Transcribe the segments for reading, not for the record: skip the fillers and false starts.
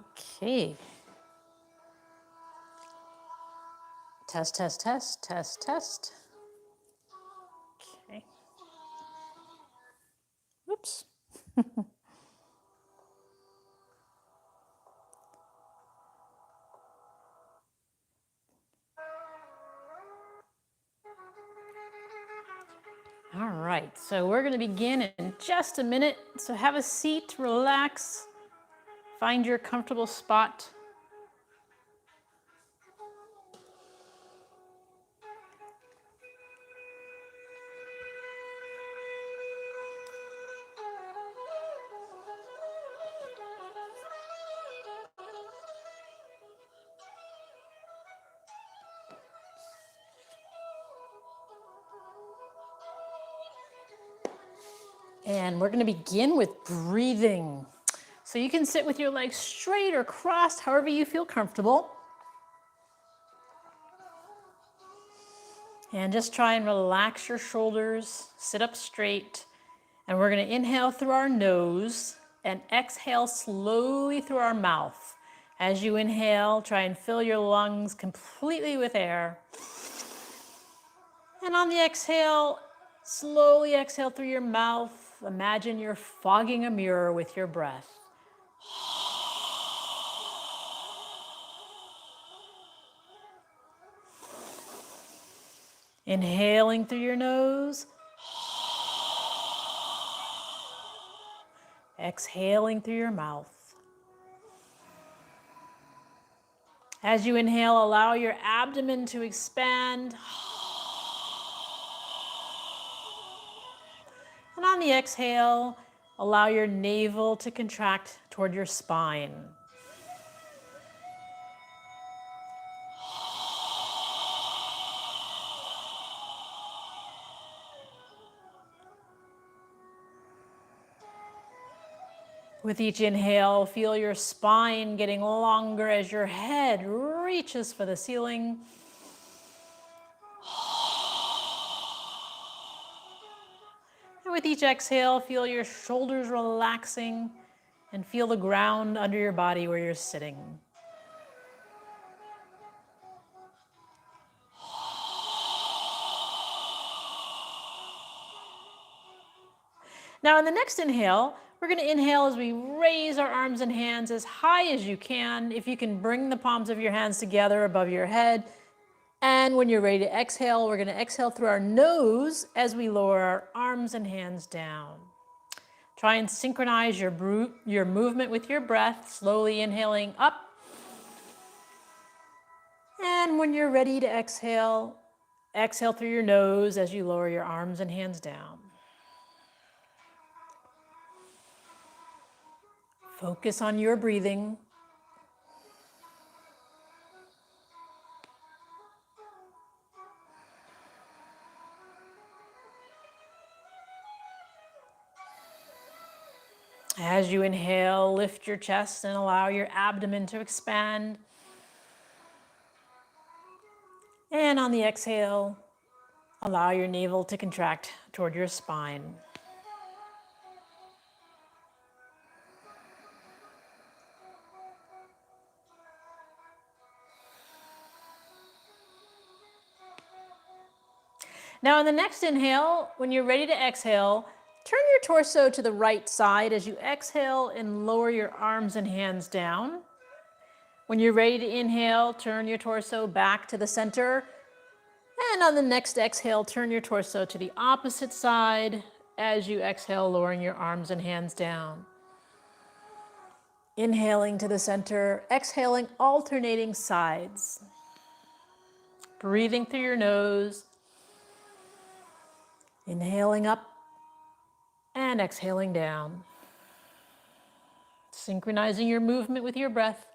Okay. Test, test, test, test, test. Okay. Oops. All right, so we're going to begin in just a minute. So have a seat, relax, find your comfortable spot. And we're going to begin with breathing. So you can sit with your legs straight or crossed, however you feel comfortable. And just try and relax your shoulders, sit up straight. And we're going to inhale through our nose and exhale slowly through our mouth. As you inhale, try and fill your lungs completely with air. And on the exhale, slowly exhale through your mouth. Imagine you're fogging a mirror with your breath. Inhaling through your nose. Exhaling through your mouth. As you inhale, allow your abdomen to expand. And on the exhale, allow your navel to contract toward your spine. With each inhale, feel your spine getting longer as your head reaches for the ceiling. And with each exhale, feel your shoulders relaxing and feel the ground under your body where you're sitting. Now, in the next inhale, we're going to inhale as we raise our arms and hands as high as you can. If you can bring the palms of your hands together above your head. And when you're ready to exhale, we're going to exhale through our nose as we lower our arms and hands down. Try and synchronize your movement with your breath, slowly inhaling up. And when you're ready to exhale, exhale through your nose as you lower your arms and hands down. Focus on your breathing. As you inhale, lift your chest and allow your abdomen to expand. And on the exhale, allow your navel to contract toward your spine. Now, in the next inhale, when you're ready to exhale, turn your torso to the right side as you exhale and lower your arms and hands down. When you're ready to inhale, turn your torso back to the center. And on the next exhale, turn your torso to the opposite side as you exhale, lowering your arms and hands down. Inhaling to the center, exhaling, alternating sides. Breathing through your nose. Inhaling up and exhaling down. Synchronizing your movement with your breath.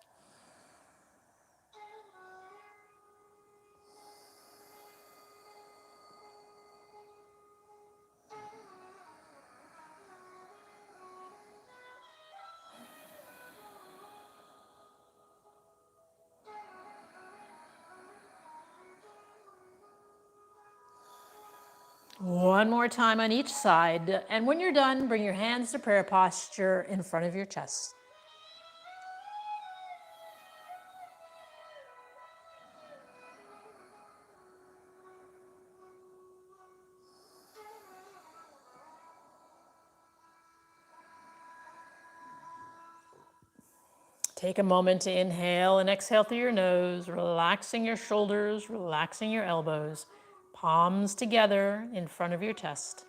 One more time on each side. And when you're done, bring your hands to prayer posture in front of your chest. Take a moment to inhale and exhale through your nose, relaxing your shoulders, relaxing your elbows, palms together in front of your chest.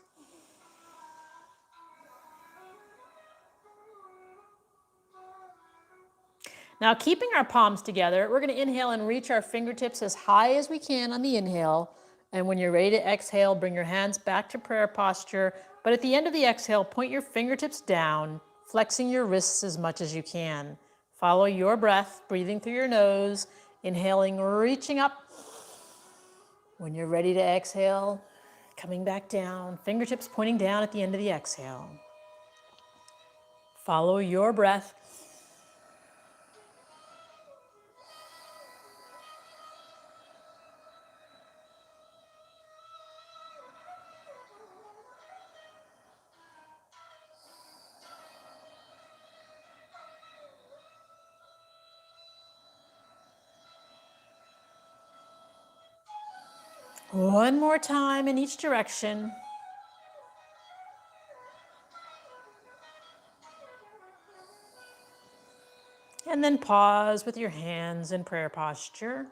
Now, keeping our palms together, we're going to inhale and reach our fingertips as high as we can on the inhale. And when you're ready to exhale, bring your hands back to prayer posture. But at the end of the exhale, point your fingertips down, flexing your wrists as much as you can. Follow your breath, breathing through your nose, inhaling, reaching up. When you're ready to exhale, coming back down, fingertips pointing down at the end of the exhale. Follow your breath. One more time in each direction. And then pause with your hands in prayer posture.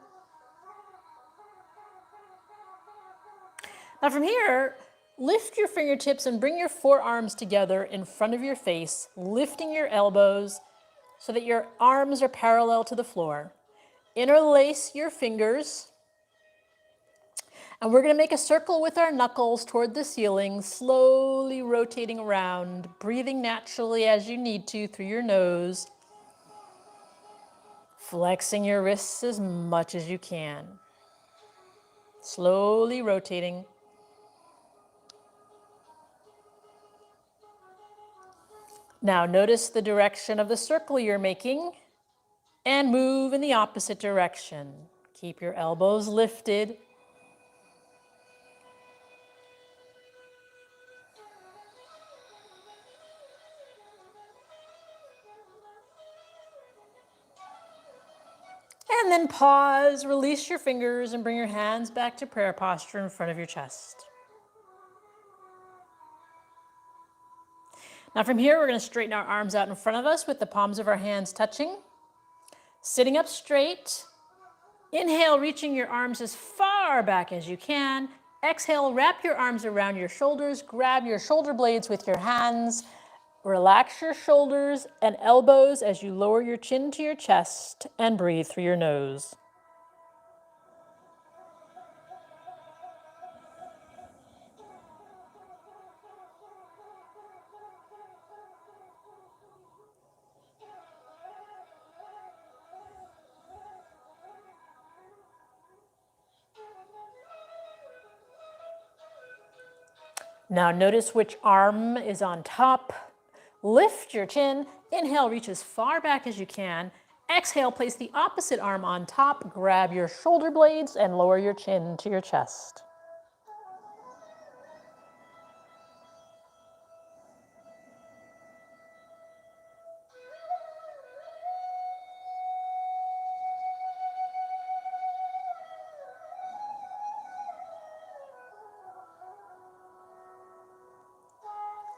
Now from here, lift your fingertips and bring your forearms together in front of your face, lifting your elbows so that your arms are parallel to the floor. Interlace your fingers. And we're going to make a circle with our knuckles toward the ceiling, slowly rotating around, breathing naturally as you need to through your nose, flexing your wrists as much as you can. Slowly rotating. Now notice the direction of the circle you're making and move in the opposite direction. Keep your elbows lifted. And then pause, release your fingers, and bring your hands back to prayer posture in front of your chest. Now from here, we're going to straighten our arms out in front of us with the palms of our hands touching. Sitting up straight. Inhale, reaching your arms as far back as you can. Exhale, wrap your arms around your shoulders. Grab your shoulder blades with your hands. Relax your shoulders and elbows as you lower your chin to your chest and breathe through your nose. Now notice which arm is on top. Lift your chin. Inhale, reach as far back as you can. Exhale, place the opposite arm on top. Grab your shoulder blades and lower your chin to your chest.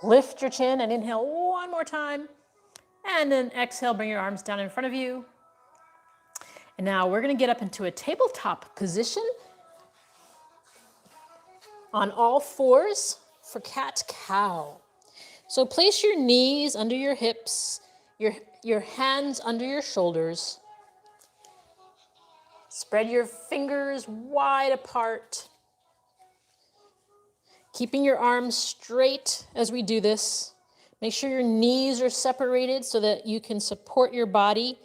Lift your chin and inhale one more time. And then exhale, bring your arms down in front of you. And now we're going to get up into a tabletop position on all fours for cat-cow. So place your knees under your hips, your hands under your shoulders. Spread your fingers wide apart. Keeping your arms straight as we do this. Make sure your knees are separated so that you can support your body.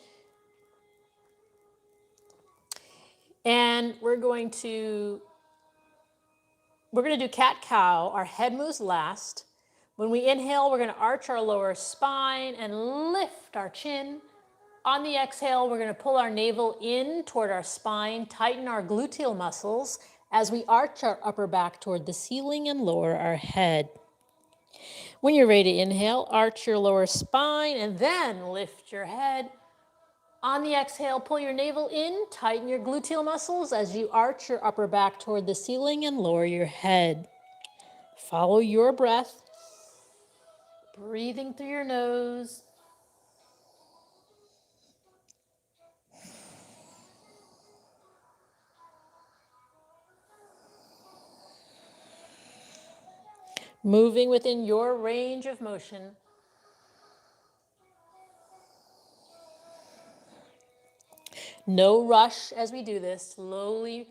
And we're going to do cat-cow. Our head moves last. When we inhale, we're going to arch our lower spine and lift our chin. On the exhale, we're going to pull our navel in toward our spine, tighten our gluteal muscles as we arch our upper back toward the ceiling and lower our head. When you're ready to inhale, arch your lower spine and then lift your head. On the exhale, pull your navel in, tighten your gluteal muscles as you arch your upper back toward the ceiling and lower your head. Follow your breath, breathing through your nose. moving within your range of motion. No rush as we do this, slowly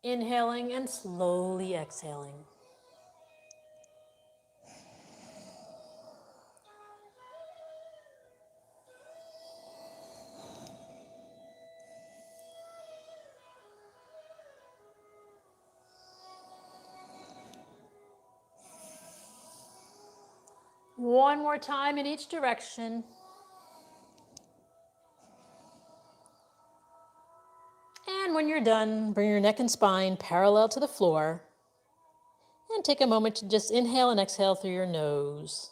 inhaling and slowly exhaling. One more time in each direction. And when you're done, bring your neck and spine parallel to the floor. And take a moment to just inhale and exhale through your nose.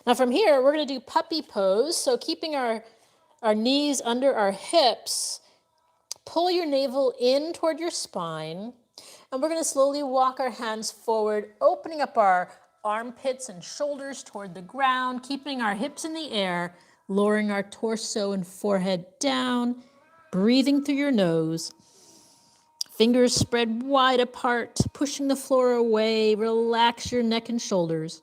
Now from here, we're going to do puppy pose. So keeping our knees under our hips, pull your navel in toward your spine. And we're going to slowly walk our hands forward, opening up our armpits and shoulders toward the ground, keeping our hips in the air, lowering our torso and forehead down, breathing through your nose. Fingers spread wide apart, pushing the floor away. Relax your neck and shoulders.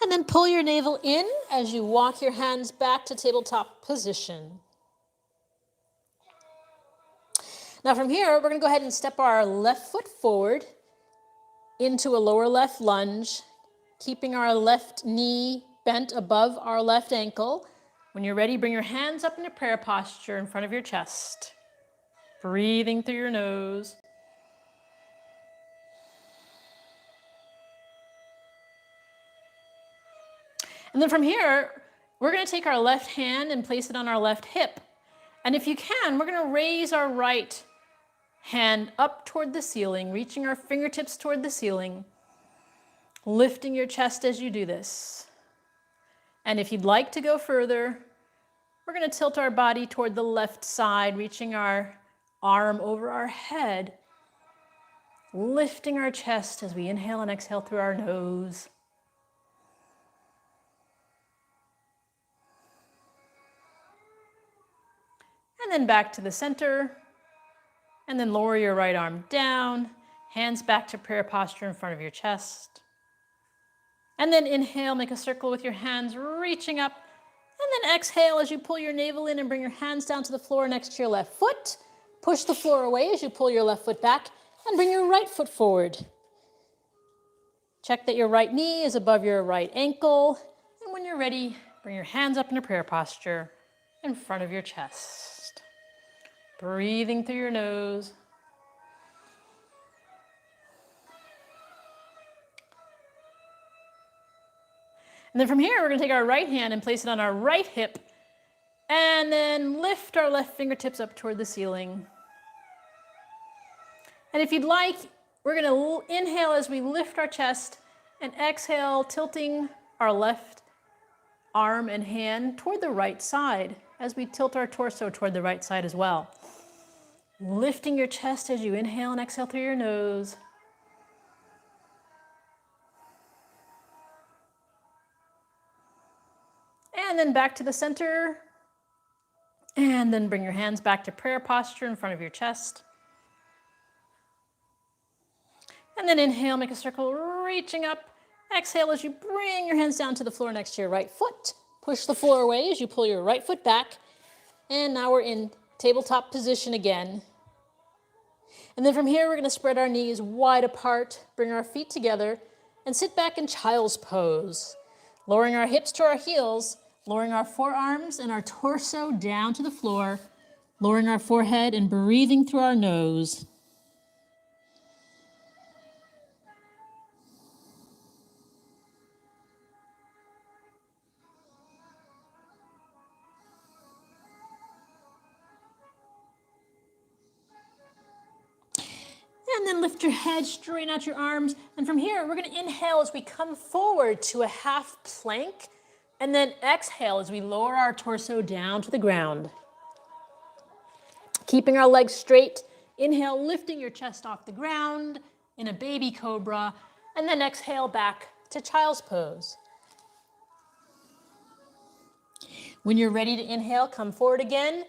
And then pull your navel in as you walk your hands back to tabletop position. Now from here, we're going to go ahead and step our left foot forward into a lower left lunge, keeping our left knee bent above our left ankle. When you're ready, bring your hands up into prayer posture in front of your chest. Breathing through your nose. And then from here, we're going to take our left hand and place it on our left hip. And if you can, we're going to raise our right hand up toward the ceiling, reaching our fingertips toward the ceiling, lifting your chest as you do this. And if you'd like to go further, we're going to tilt our body toward the left side, reaching our arm over our head, lifting our chest as we inhale and exhale through our nose. And then back to the center. And then lower your right arm down, hands back to prayer posture in front of your chest. And then inhale, make a circle with your hands reaching up. And then exhale as you pull your navel in and bring your hands down to the floor next to your left foot. Push the floor away as you pull your left foot back and bring your right foot forward. Check that your right knee is above your right ankle. And when you're ready, bring your hands up into prayer posture in front of your chest. Breathing through your nose. And then from here, we're going to take our right hand and place it on our right hip, and then lift our left fingertips up toward the ceiling. And if you'd like, we're going to inhale as we lift our chest, and exhale, tilting our left arm and hand toward the right side as we tilt our torso toward the right side as well. Lifting your chest as you inhale and exhale through your nose. And then back to the center. And then bring your hands back to prayer posture in front of your chest. And then inhale, make a circle, reaching up. Exhale as you bring your hands down to the floor next to your right foot. Push the floor away as you pull your right foot back. And now we're in tabletop position again. And then from here, we're going to spread our knees wide apart, bring our feet together, and sit back in child's pose. Lowering our hips to our heels, lowering our forearms and our torso down to the floor, lowering our forehead and breathing through our nose. And then lift your head, straighten out your arms. And from here, we're going to inhale as we come forward to a half plank. And then exhale as we lower our torso down to the ground. Keeping our legs straight. Inhale, lifting your chest off the ground. in a baby cobra, and then exhale back to child's pose. When you're ready to inhale, come forward again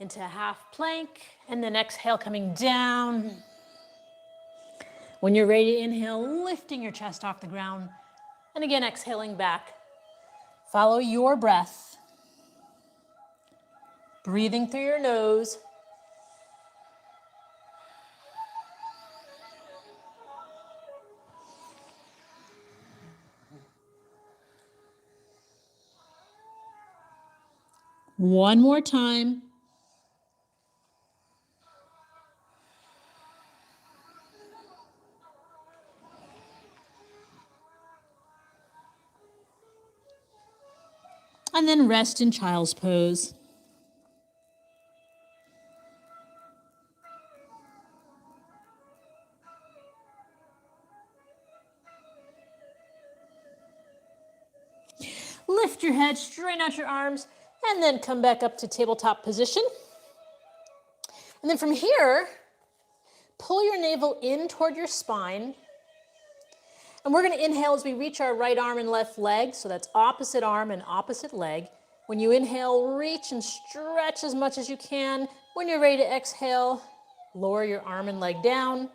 into half plank, and then exhale coming down. When you're ready to inhale, lifting your chest off the ground, and again exhaling back. Follow your breath. Breathing through your nose. One more time. And then rest in child's pose. Lift your head, straighten out your arms, and then come back up to tabletop position. And then from here, pull your navel in toward your spine. And we're going to inhale as we reach our right arm and left leg. So that's opposite arm and opposite leg. When you inhale, reach and stretch as much as you can. When you're ready to exhale, lower your arm and leg down.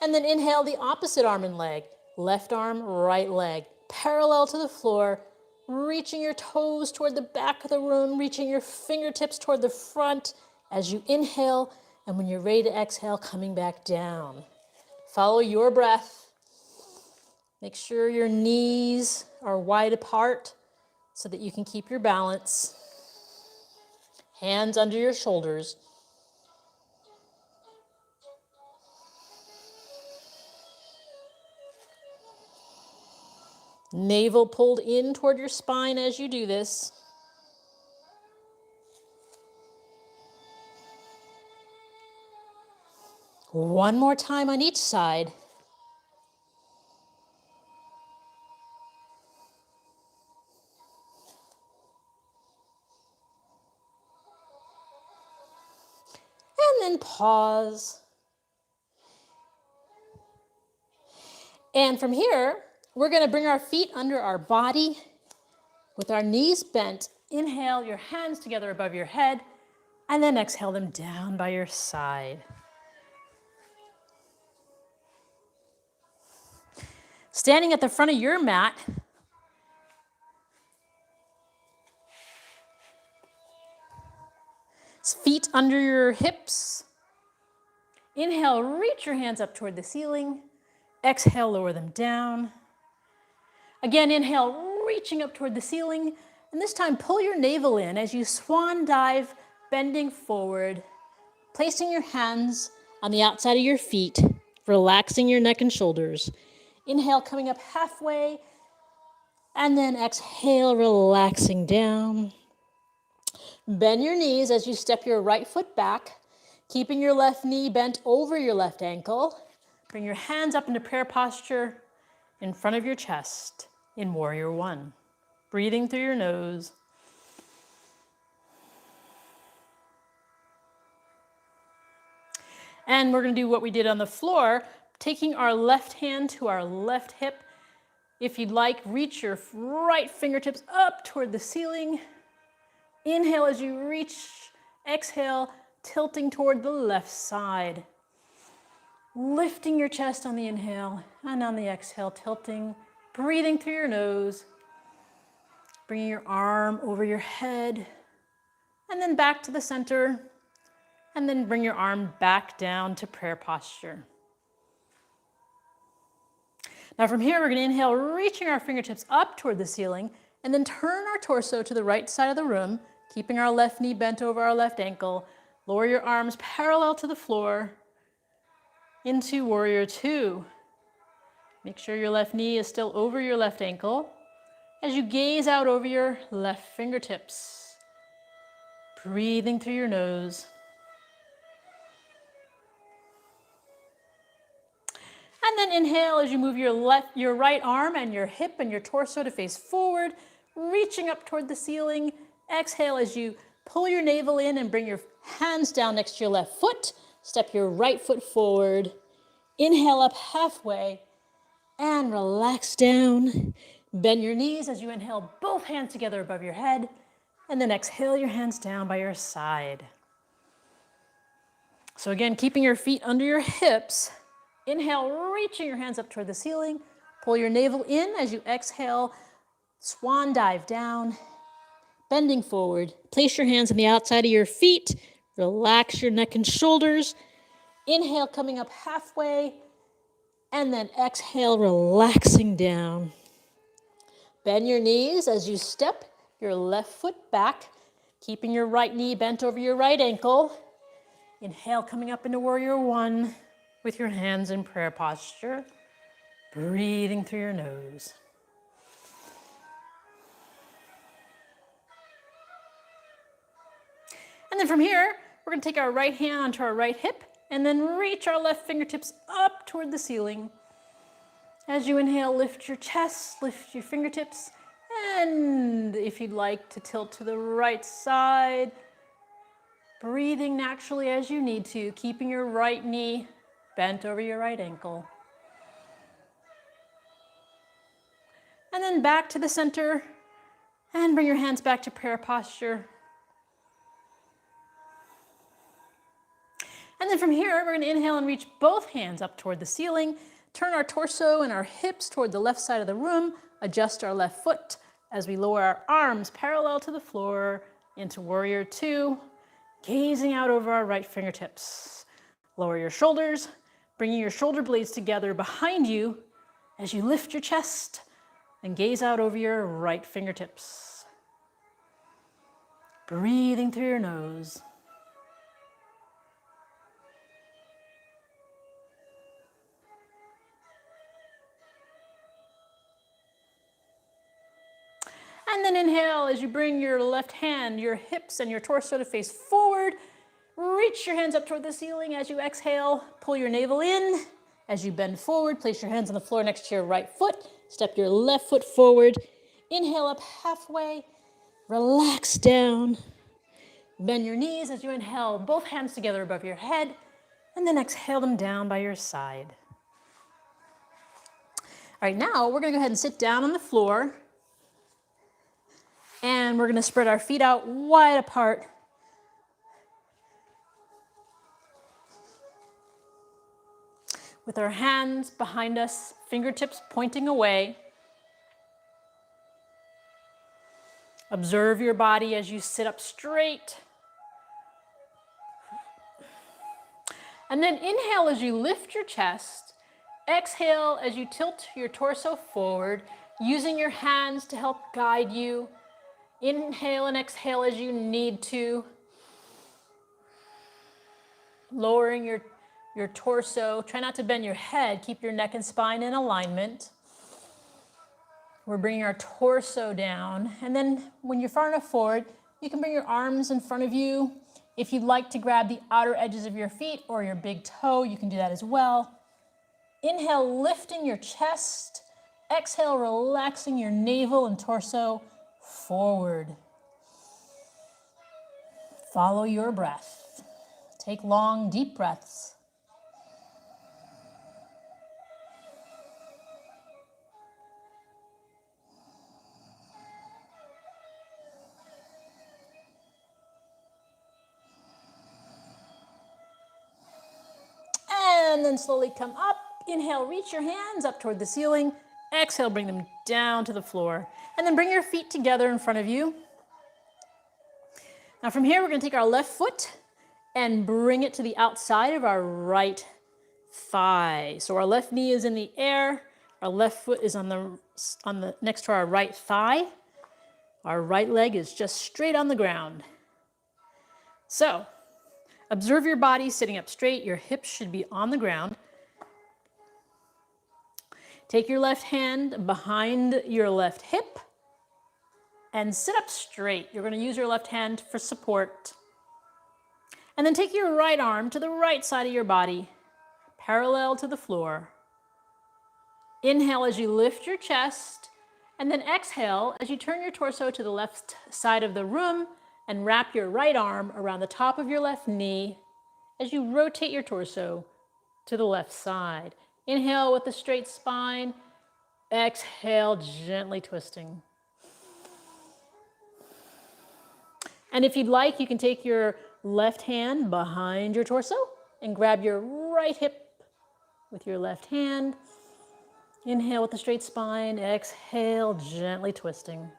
And then inhale the opposite arm and leg. Left arm, right leg. Parallel to the floor. Reaching your toes toward the back of the room. Reaching your fingertips toward the front as you inhale. And when you're ready to exhale, coming back down. Follow your breath. Make sure your knees are wide apart so that you can keep your balance. Hands under your shoulders. Navel pulled in toward your spine as you do this. One more time on each side. And then pause. And from here, we're going to bring our feet under our body with our knees bent. Inhale your hands together above your head, and then exhale them down by your side. Standing at the front of your mat, feet under your hips. Inhale, reach your hands up toward the ceiling. Exhale, lower them down. Again, inhale, reaching up toward the ceiling. And this time, pull your navel in as you swan dive, bending forward, placing your hands on the outside of your feet, relaxing your neck and shoulders. Inhale, coming up halfway, and then exhale, relaxing down. Bend your knees as you step your right foot back, keeping your left knee bent over your left ankle. Bring your hands up into prayer posture in front of your chest in Warrior One. Breathing through your nose. And we're going to do what we did on the floor, taking our left hand to our left hip. If you'd like, reach your right fingertips up toward the ceiling. Inhale as you reach, exhale, tilting toward the left side. Lifting your chest on the inhale and on the exhale, tilting, breathing through your nose. Bringing your arm over your head and then back to the center. And then bring your arm back down to prayer posture. Now from here, we're going to inhale, reaching our fingertips up toward the ceiling, and then turn our torso to the right side of the room, keeping our left knee bent over our left ankle. Lower your arms parallel to the floor into Warrior Two. Make sure your left knee is still over your left ankle as you gaze out over your left fingertips. Breathing through your nose. And then inhale as you move your right arm and your hip and your torso to face forward, reaching up toward the ceiling. Exhale as you pull your navel in and bring your hands down next to your left foot. Step your right foot forward. Inhale up halfway and relax down. Bend your knees as you inhale, both hands together above your head, and then exhale your hands down by your side. So again, keeping your feet under your hips. Inhale, reaching your hands up toward the ceiling. Pull your navel in as you exhale, swan dive down, bending forward. Place your hands on the outside of your feet. Relax your neck and shoulders. Inhale, coming up halfway, and then exhale, relaxing down. Bend your knees as you step your left foot back, keeping your right knee bent over your right ankle. Inhale, coming up into warrior one with your hands in prayer posture. Breathing through your nose. And then from here, we're going to take our right hand onto our right hip and then reach our left fingertips up toward the ceiling. As you inhale, lift your chest, lift your fingertips, and if you'd like to tilt to the right side, breathing naturally as you need to, keeping your right knee bent over your right ankle. And then back to the center, and bring your hands back to prayer posture. And then from here, we're going to inhale and reach both hands up toward the ceiling. Turn our torso and our hips toward the left side of the room. Adjust our left foot as we lower our arms parallel to the floor into warrior two, gazing out over our right fingertips. Lower your shoulders, bringing your shoulder blades together behind you as you lift your chest and gaze out over your right fingertips. Breathing through your nose. And then inhale as you bring your left hand, your hips, and your torso to face forward. Reach your hands up toward the ceiling as you exhale. Pull your navel in. As you bend forward, place your hands on the floor next to your right foot. Step your left foot forward. Inhale up halfway. Relax down. Bend your knees as you inhale, both hands together above your head. And then exhale them down by your side. All right, now we're going to go ahead and sit down on the floor. And we're going to spread our feet out wide apart. With our hands behind us, fingertips pointing away. Observe your body as you sit up straight. And then inhale as you lift your chest. Exhale as you tilt your torso forward, using your hands to help guide you. Inhale and exhale as you need to. Lowering your torso. Try not to bend your head. Keep your neck and spine in alignment. We're bringing our torso down. And then when you're far enough forward, you can bring your arms in front of you. If you'd like to grab the outer edges of your feet or your big toe, you can do that as well. Inhale, lifting your chest. Exhale, relaxing your navel and torso forward. Follow your breath. Take long, deep breaths. And then slowly come up. Inhale, reach your hands up toward the ceiling. Exhale, bring them down to the floor. And then bring your feet together in front of you. Now from here, we're going to take our left foot and bring it to the outside of our right thigh. So our left knee is in the air. Our left foot is on the next to our right thigh. Our right leg is just straight on the ground. So observe your body sitting up straight. Your hips should be on the ground. Take your left hand behind your left hip and sit up straight. You're going to use your left hand for support. And then take your right arm to the right side of your body, parallel to the floor. Inhale as you lift your chest, and then exhale as you turn your torso to the left side of the room and wrap your right arm around the top of your left knee as you rotate your torso to the left side. Inhale with a straight spine. Exhale, gently twisting. And if you'd like, you can take your left hand behind your torso and grab your right hip with your left hand. Inhale with a straight spine. Exhale, gently twisting.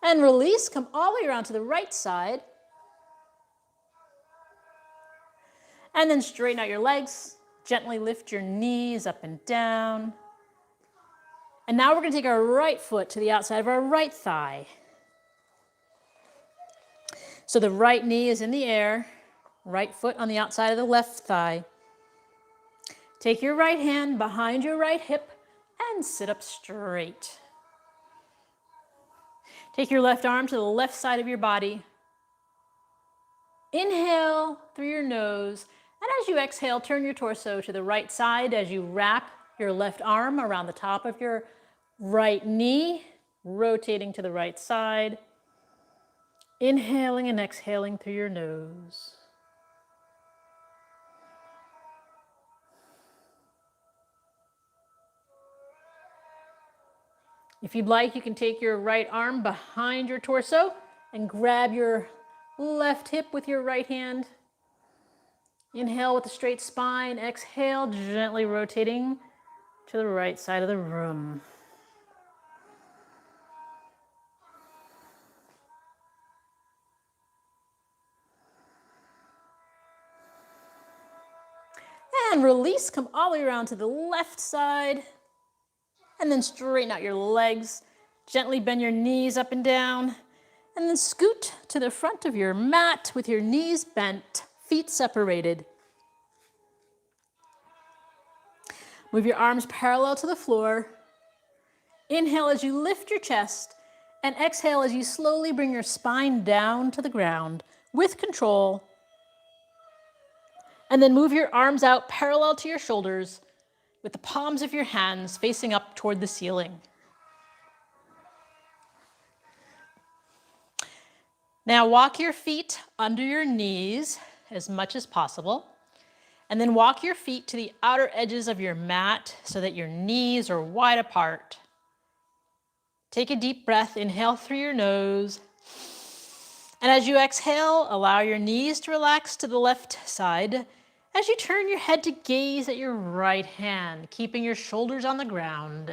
And release, come all the way around to the right side. And then straighten out your legs. Gently lift your knees up and down. And now we're going to take our right foot to the outside of our right thigh. So the right knee is in the air, right foot on the outside of the left thigh. Take your right hand behind your right hip and sit up straight. Take your left arm to the left side of your body. Inhale through your nose, and as you exhale, turn your torso to the right side as you wrap your left arm around the top of your right knee, rotating to the right side. Inhaling and exhaling through your nose. If you'd like, you can take your right arm behind your torso and grab your left hip with your right hand. Inhale with a straight spine. Exhale, gently rotating to the right side of the room. And release, come all the way around to the left side. And then straighten out your legs. Gently bend your knees up and down. And then scoot to the front of your mat with your knees bent, feet separated. Move your arms parallel to the floor. Inhale as you lift your chest, and exhale as you slowly bring your spine down to the ground with control. And then move your arms out parallel to your shoulders with the palms of your hands facing up toward the ceiling. Now walk your feet under your knees as much as possible. And then walk your feet to the outer edges of your mat so that your knees are wide apart. Take a deep breath, inhale through your nose. And as you exhale, allow your knees to relax to the left side as you turn your head to gaze at your right hand, keeping your shoulders on the ground,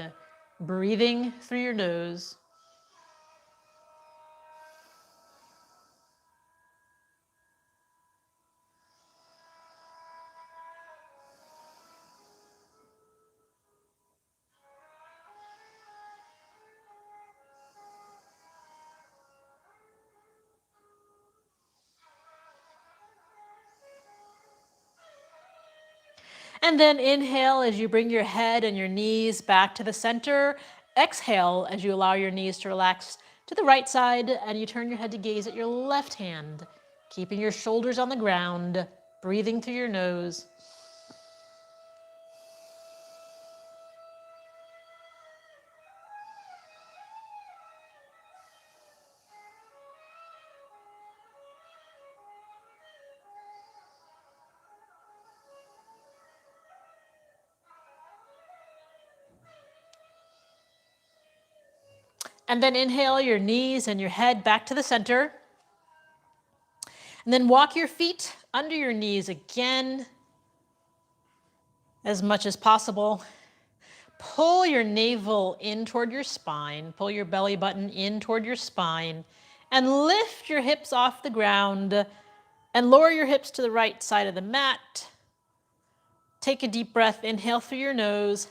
breathing through your nose. And then inhale as you bring your head and your knees back to the center. Exhale as you allow your knees to relax to the right side and you turn your head to gaze at your left hand, keeping your shoulders on the ground, breathing through your nose. And then inhale your knees and your head back to the center. And then walk your feet under your knees again as much as possible. Pull your navel in toward your spine. Pull your belly button in toward your spine. And lift your hips off the ground. And lower your hips to the right side of the mat. Take a deep breath. Inhale through your nose.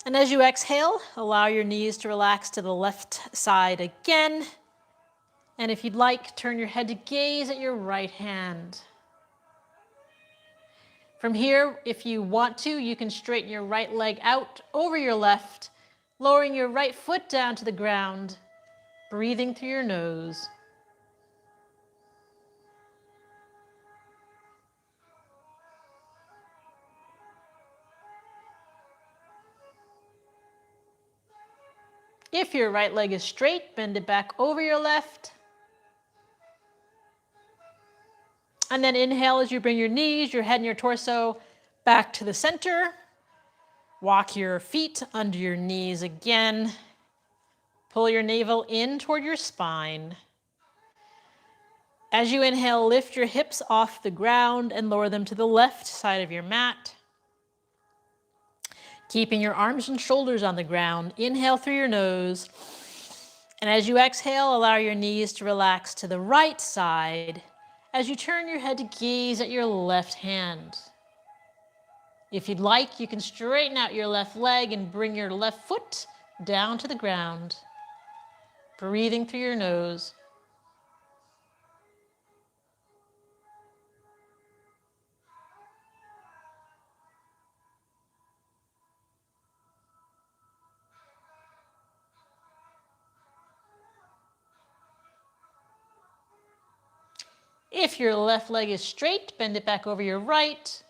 And as you exhale, allow your knees to relax to the left side again. And if you'd like, turn your head to gaze at your right hand. From here, if you want to, you can straighten your right leg out over your left, lowering your right foot down to the ground, breathing through your nose. If your right leg is straight, bend it back over your left. And then inhale as you bring your knees, your head, and your torso back to the center. Walk your feet under your knees again. Pull your navel in toward your spine. As you inhale, lift your hips off the ground and lower them to the left side of your mat. Keeping your arms and shoulders on the ground, inhale through your nose. And as you exhale, allow your knees to relax to the right side as you turn your head to gaze at your left hand. If you'd like, you can straighten out your left leg and bring your left foot down to the ground. Breathing through your nose. If your left leg is straight, bend it back over your right.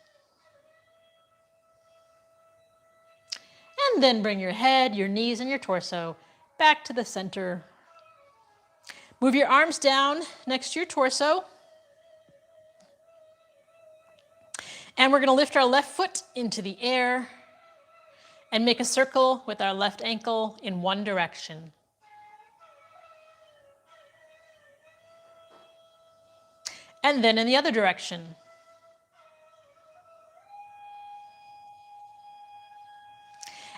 And then bring your head, your knees, and your torso back to the center. Move your arms down next to your torso. And we're going to lift our left foot into the air and make a circle with our left ankle in one direction. And then in the other direction.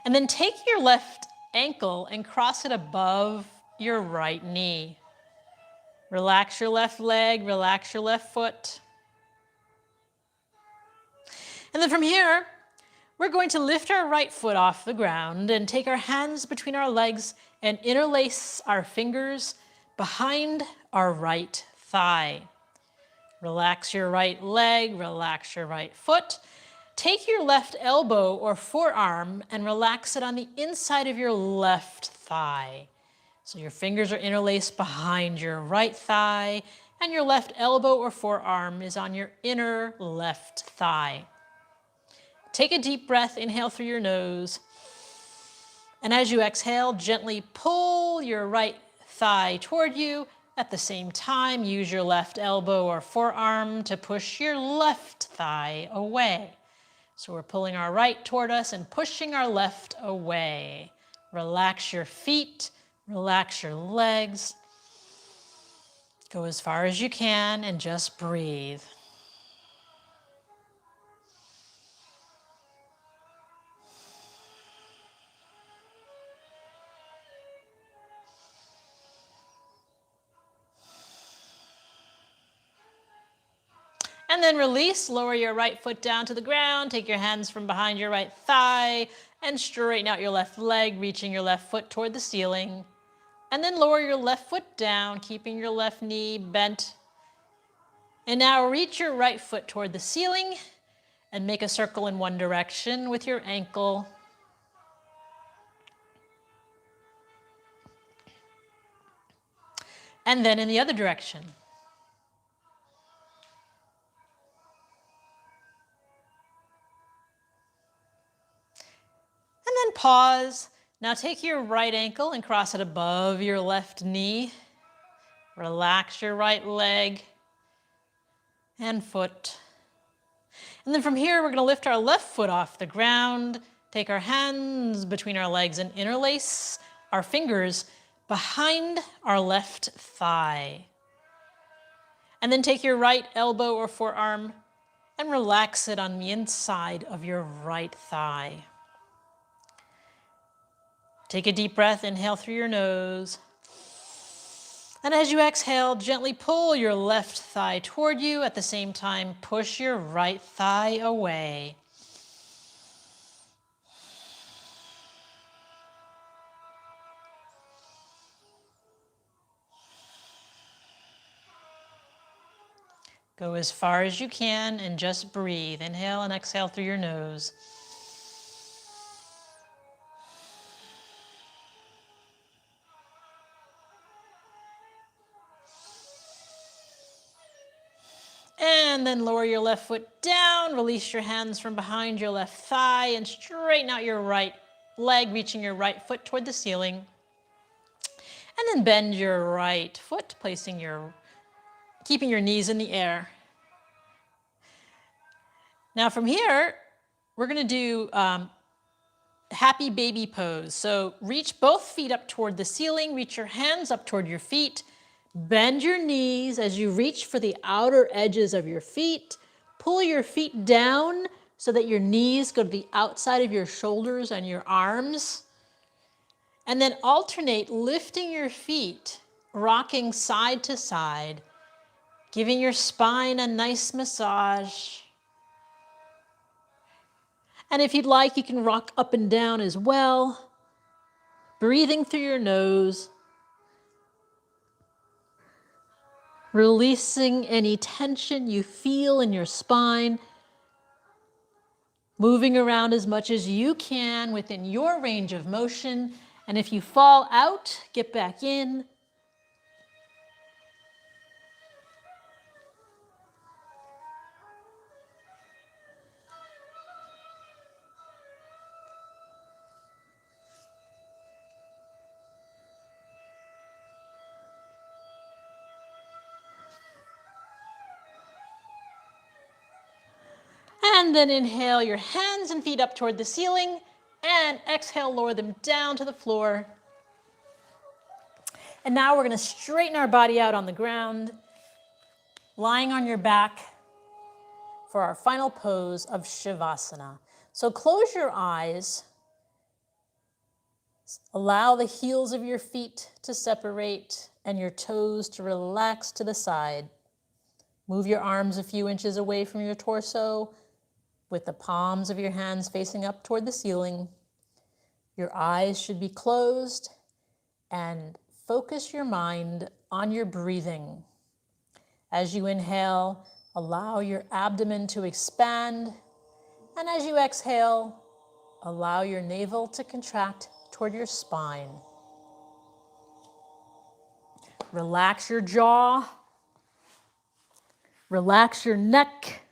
And then take your left ankle and cross it above your right knee. Relax your left leg, relax your left foot. And then from here, we're going to lift our right foot off the ground and take our hands between our legs and interlace our fingers behind our right thigh. Relax your right leg, relax your right foot. Take your left elbow or forearm and relax it on the inside of your left thigh. So your fingers are interlaced behind your right thigh and your left elbow or forearm is on your inner left thigh. Take a deep breath, inhale through your nose. And as you exhale, gently pull your right thigh toward you. At the same time, use your left elbow or forearm to push your left thigh away. So we're pulling our right toward us and pushing our left away. Relax your feet, relax your legs. Go as far as you can and just breathe. And then release, lower your right foot down to the ground, take your hands from behind your right thigh and straighten out your left leg, reaching your left foot toward the ceiling. And then lower your left foot down, keeping your left knee bent. And now reach your right foot toward the ceiling and make a circle in one direction with your ankle. And then in the other direction. And then pause. Now take your right ankle and cross it above your left knee. Relax your right leg and foot. And then from here, we're going to lift our left foot off the ground, take our hands between our legs and interlace our fingers behind our left thigh. And then take your right elbow or forearm and relax it on the inside of your right thigh. Take a deep breath, inhale through your nose. And as you exhale, gently pull your left thigh toward you. At the same time, push your right thigh away. Go as far as you can and just breathe. Inhale and exhale through your nose. And then lower your left foot down, release your hands from behind your left thigh and straighten out your right leg, reaching your right foot toward the ceiling. And then bend your right foot, keeping your knees in the air. Now from here, we're going to do happy baby pose. So reach both feet up toward the ceiling, reach your hands up toward your feet, bend your knees as you reach for the outer edges of your feet. Pull your feet down so that your knees go to the outside of your shoulders and your arms. And then alternate lifting your feet, rocking side to side, giving your spine a nice massage. And if you'd like, you can rock up and down as well, breathing through your nose, releasing any tension you feel in your spine, moving around as much as you can within your range of motion. And if you fall out, get back in. And then inhale your hands and feet up toward the ceiling, and exhale, lower them down to the floor. And now we're going to straighten our body out on the ground, lying on your back for our final pose of Shavasana. So close your eyes, allow the heels of your feet to separate and your toes to relax to the side. Move your arms a few inches away from your torso, with the palms of your hands facing up toward the ceiling. Your eyes should be closed, and focus your mind on your breathing. As you inhale, allow your abdomen to expand, and as you exhale, allow your navel to contract toward your spine. Relax your jaw, relax your neck,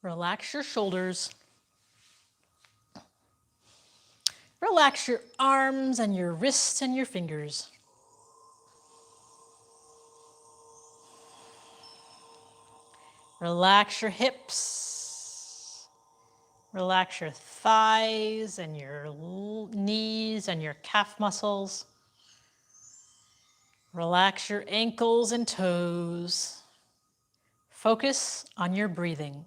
relax your shoulders. Relax your arms and your wrists and your fingers. Relax your hips. Relax your thighs and your knees and your calf muscles. Relax your ankles and toes. Focus on your breathing.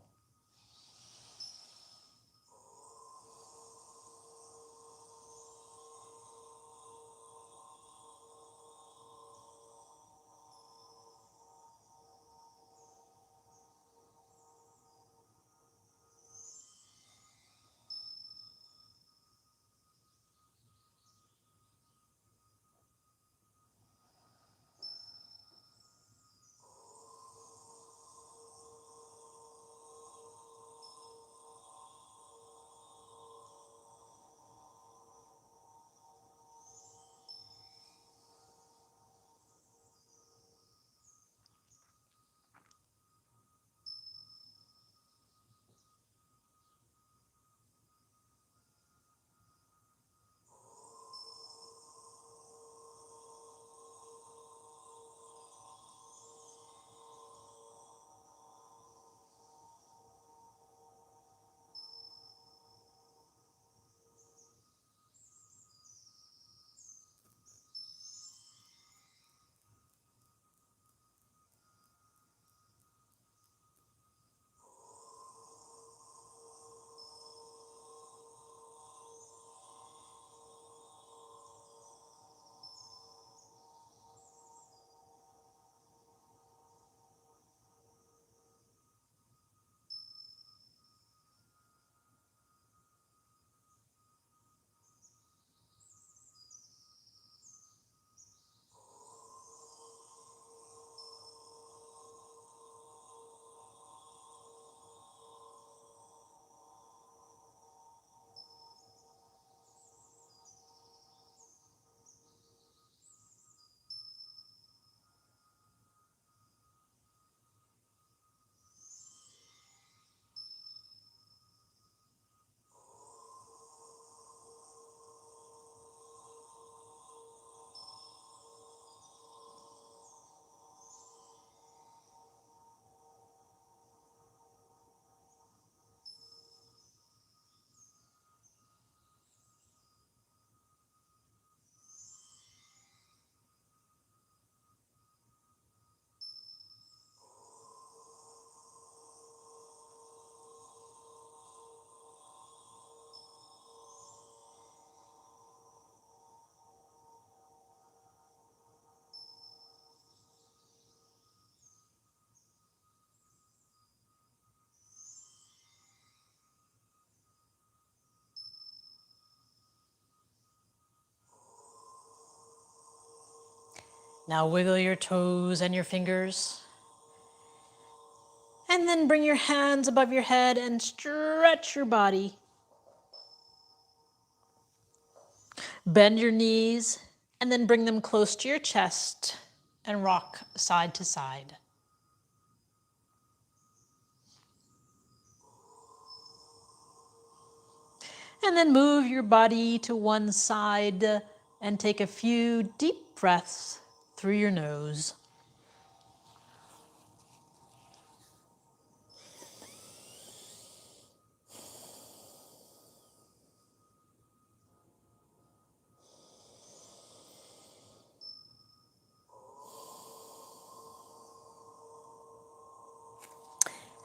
Now wiggle your toes and your fingers. And then bring your hands above your head and stretch your body. Bend your knees and then bring them close to your chest and rock side to side. And then move your body to one side and take a few deep breaths through your nose.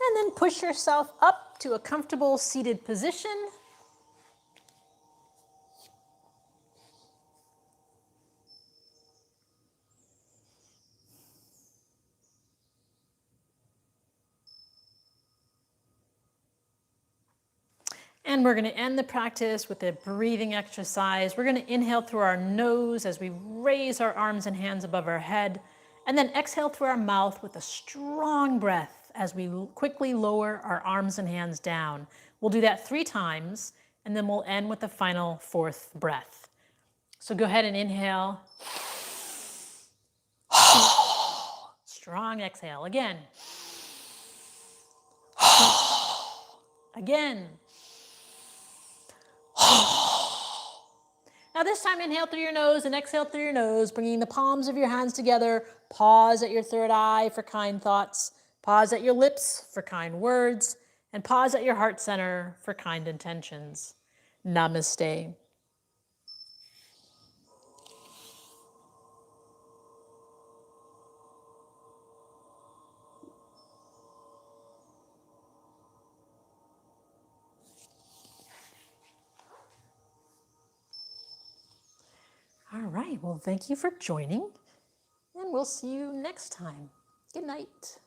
And then push yourself up to a comfortable seated position. And we're going to end the practice with a breathing exercise. We're going to inhale through our nose as we raise our arms and hands above our head, and then exhale through our mouth with a strong breath as we quickly lower our arms and hands down. We'll do that 3 times, and then we'll end with the final 4th breath. So go ahead and inhale. Strong exhale. Again. Again. Now this time inhale through your nose and exhale through your nose, bringing the palms of your hands together. Pause at your third eye for kind thoughts. Pause at your lips for kind words. And pause at your heart center for kind intentions. Namaste. All right, well, thank you for joining, and we'll see you next time. Good night.